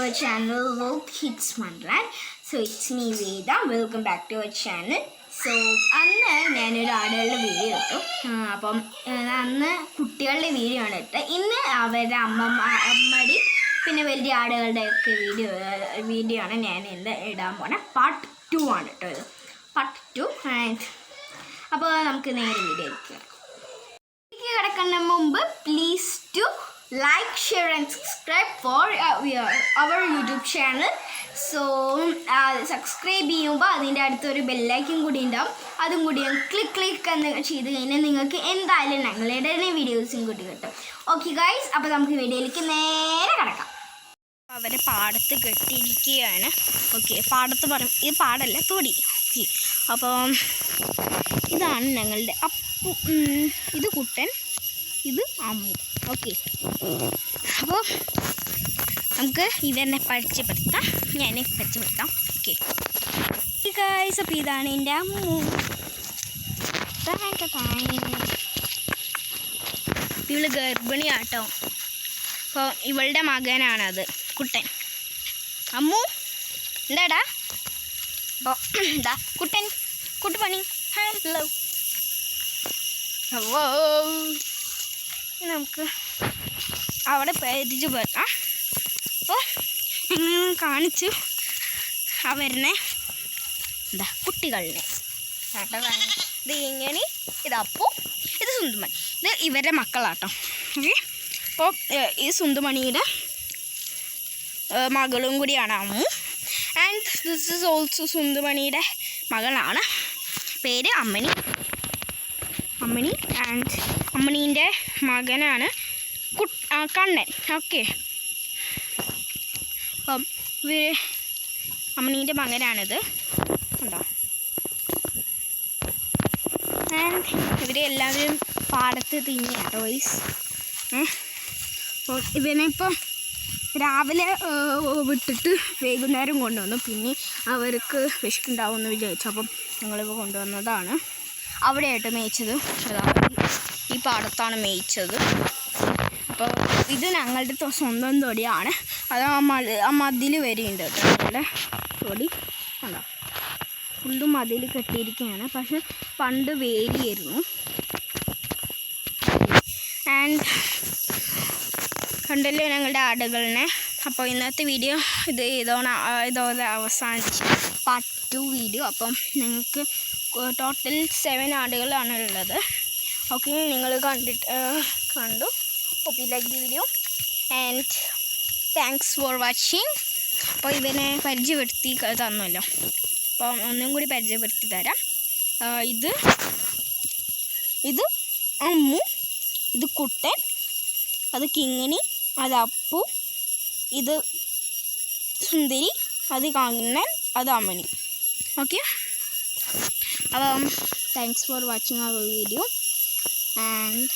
our channel World Hits Wonderland. So it's me Veda. Welcome back to our channel. So അന്ന് ഞാനൊരു ആടുകളുടെ video ഇട്ടു. അപ്പം അന്ന് കുട്ടികളുടെ വീഡിയോ ആണ് ഇട്ടത്. ഇന്ന് അവരുടെ അമ്മടി പിന്നെ വലിയ ആടുകളുടെയൊക്കെ വീഡിയോ ആണ് ഞാൻ ഇന്ന് ഇടാൻ പോണേ. പാർട്ട് 2 ആണ് കേട്ടോ ഇത്. പാർട്ട് 2. അപ്പോൾ നമുക്ക് നേരെ വീഡിയോ കിടക്കുന്ന മുമ്പ് please do like, share and subscribe for our YouTube channel. So subscribe ചെയ്യുമ്പോൾ അതിൻ്റെ അടുത്തൊരു ബെല്ലൈക്കൻ കൂടി ഉണ്ടാവും. അതും കൂടി ക്ലിക്ക് എന്ന് ചെയ്ത് കഴിഞ്ഞാൽ നിങ്ങൾക്ക് എന്തായാലും ഞങ്ങളുടെ വീഡിയോസും കൂടി കിട്ടും. ഓക്കെ ഗൈസ്, അപ്പോൾ നമുക്ക് വീഡിയോയിലേക്ക് നേരെ കിടക്കാം. അവരെ പാടത്ത് കെട്ടിയിരിക്കുകയാണ്. ഓക്കെ, പാടത്ത് പറയും ഇത് പാടല്ല തൊടി. ഓക്കെ, അപ്പം ഇതാണ് ഞങ്ങളുടെ അപ്പു. ഇത് കുട്ടൻ, ഇത് അമ്മു. ഓക്കെ, അപ്പോൾ നമുക്ക് ഇതെന്നെ പരിചയപ്പെടുത്താം. ഞാൻ പരിചയപ്പെടുത്താം. ഓക്കെ ഗൈസ്, അപ്പോൾ ഇതാണ് എൻ്റെ അമ്മു. ഇവള് ഗർഭിണിയാട്ടോ. അപ്പോൾ ഇവളുടെ മകനാണത് കുട്ടൻ. അമ്മു എന്താടാ? അപ്പോൾ എന്താ കുട്ടൻ കുട്ടുപണി. ഹലോ ഹലോ, നമുക്ക് അവിടെ പരിചയപ്പെടാം. അപ്പോൾ ഞങ്ങൾ കാണിച്ചു അവരെ എന്താ കുട്ടികളിനെ. ഇത് ഇങ്ങനെ, ഇത് അപ്പു, ഇത് സുന്ദുമണി. ഇത് ഇവരുടെ മക്കളാട്ടോ. ഓക്കെ, അപ്പോൾ ഈ സുന്ദുമണിയുടെ മകളും കൂടിയാണ് Ammu. And this is also സുന്ദുമണിയുടെ മകളാണ്. പേര് അമ്മണി. ആൻഡ് അമ്മണീൻ്റെ മകനാണ് കണ്ണൻ. ഓക്കെ, അപ്പം അമ്മണീൻ്റെ മകനാണിത്. ഉണ്ടോ? ആൻഡ് ഇവരെല്ലാവരും പാടത്ത് തിങ്ങിയാട്ടോ വൈസ്. അപ്പോൾ ഇവനിപ്പം രാവിലെ വിട്ടിട്ട് വൈകുന്നേരം കൊണ്ടുവന്നു. പിന്നെ അവർക്ക് വിശക്കുണ്ടാവും എന്ന് വിചാരിച്ചു. അപ്പം ഞങ്ങളിപ്പോൾ കൊണ്ടുവന്നതാണ്. അവിടെയായിട്ട് മേയിച്ചത്. ഈ പാടത്താണ് മേയിച്ചത്. അപ്പോൾ ഇത് ഞങ്ങളുടെ സ്വന്തം തൊടിയാണ്. അത് മതിൽ വരെയുണ്ട് കേട്ടോ. ഞങ്ങളുടെ തൊടി കണ്ടോ, ഫുള്ളും മതിൽ കെട്ടിയിരിക്കുകയാണ്. പക്ഷെ പണ്ട് വേലിയായിരുന്നു. ആൻഡ് കണ്ടല്ലോ ഞങ്ങളുടെ ആടുകളിനെ. അപ്പോൾ ഇന്നത്തെ വീഡിയോ ഇതോടെ അവസാനിച്ച് പാർട്ട് 2 വീഡിയോ. അപ്പം നിങ്ങൾക്ക് ടോട്ടൽ 7 ആടുകളാണ് ഉള്ളത്. ഓക്കെ, നിങ്ങൾ കണ്ടു. hope you like the video and thanks for watching. അപ്പോൾ ഇവനെ പരിചയപ്പെടുത്തി തന്നല്ലോ. അപ്പം ഒന്നും കൂടി പരിചയപ്പെടുത്തി തരാം. ഇത് അമ്മു, ഇത് കുട്ടൻ, അത് കിങ്ങിണി, അത് അപ്പു, ഇത് സുന്ദരി, അത് കണ്ണൻ, അത് അമ്മണി. ഓക്കെ, അപ്പം thanks for watching our video and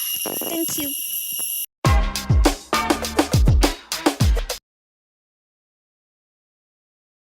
thank you.